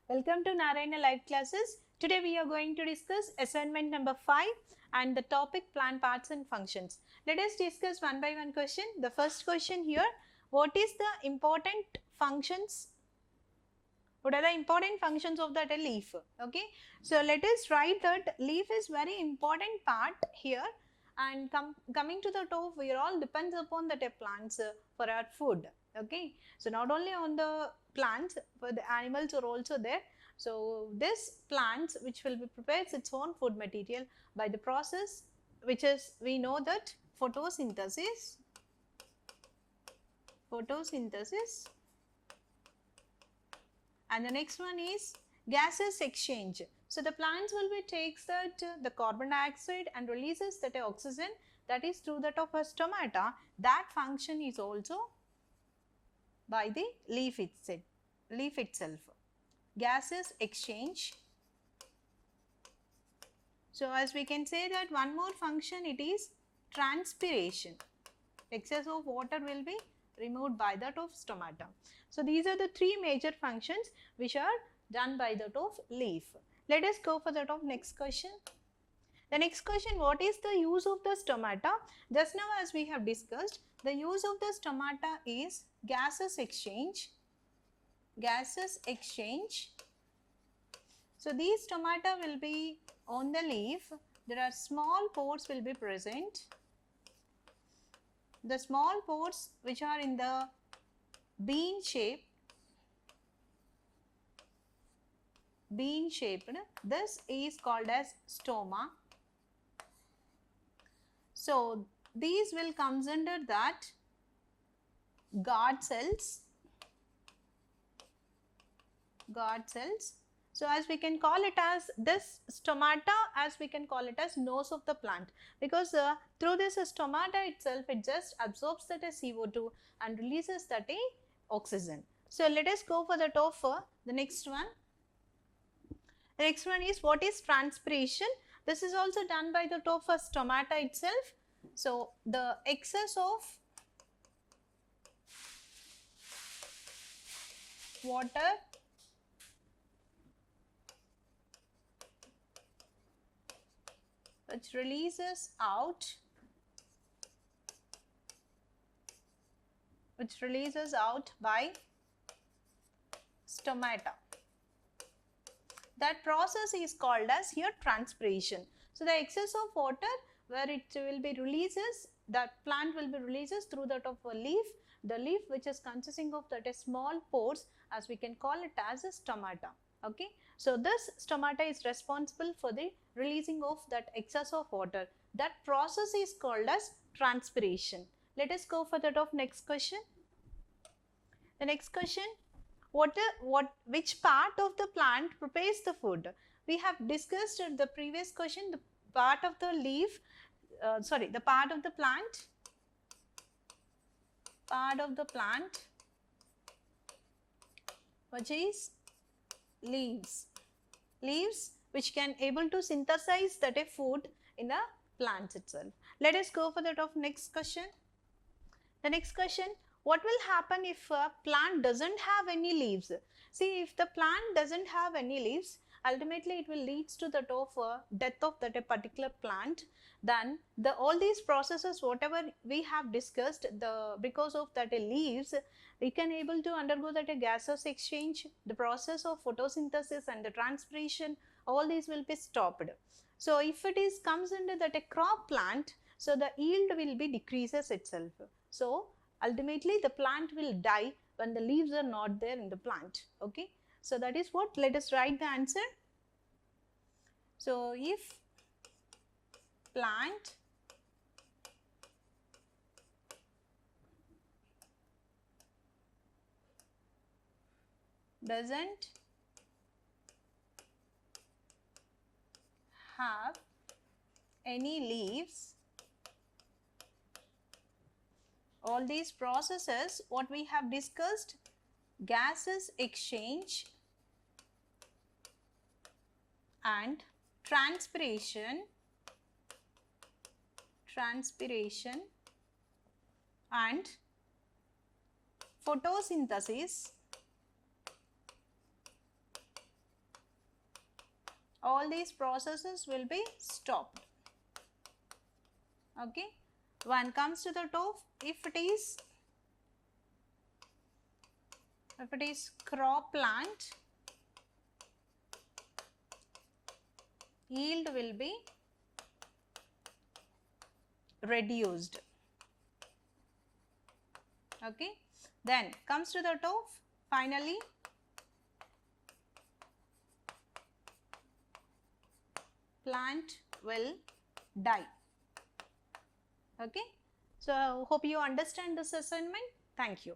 Welcome to Narayana live classes. Today we are going to discuss assignment number 5 and the topic plant parts and functions. Let us discuss one by one question. The first question here, what is the important functions? What are the important functions of that leaf? Okay, so let us write that leaf is very important part here, and coming to the top, we all depends upon the plants for our food. Okay, so not only on the plants, but the animals are also there. So this plants which will be prepares its own food material by the process which is, we know that photosynthesis, and the next one is gases exchange. So the plants will be takes that the carbon dioxide and releases that oxygen, that is through that of a stomata. That function is also by the leaf itself. Gases exchange. So as we can say that one more function, it is transpiration. Excess of water will be removed by that of stomata. So these are the three major functions which are done by that of leaf. Let us go for that of next question. The next question, what is the use of the stomata? Just now as we have discussed, the use of the stomata is gases exchange. So these stomata will be on the leaf. There are small pores will be present. The small pores which are in the bean shaped, this is called as stoma. So these will comes under that guard cells. So as we can call it as this stomata, as we can call it as nose of the plant, because through this stomata itself, it just absorbs that CO2 and releases that oxygen. So let us go for the top for the next one. The next one is, what is transpiration? This is also done by the top of stomata itself. So the excess of water which releases out by stomata. That process is called as here transpiration. So the excess of water where it will be releases, that plant will be releases through that of a leaf, the leaf which is consisting of that small pores, as we can call it as a stomata. Okay, so this stomata is responsible for the releasing of that excess of water. That process is called as transpiration. Let us go for that of next question. The next question, which part of the plant prepares the food? We have discussed in the previous question the part of the leaf, the part of the plant which is leaves which can able to synthesize that food in the plant itself. Let us go for that of next question. The next question, what will happen if a plant doesn't have any leaves? See, if the plant doesn't have any leaves, ultimately it will leads to the death of that particular plant. Then all these processes whatever we have discussed, because of that leaves, we can able to undergo that gases exchange, the process of photosynthesis and the transpiration, all these will be stopped. So if it is comes under that a crop plant, so the yield will be decreases itself. So ultimately the plant will die when the leaves are not there in the plant. Okay, so that is what, let us write the answer. So if plant doesn't have any leaves, all these processes what we have discussed, gases exchange and transpiration and photosynthesis all these processes will be stopped. Okay. When comes to the top, if it is crop plant, yield will be reduced. Okay. Then comes to the top, finally plant will die. Okay. So hope you understand this assignment. Thank you.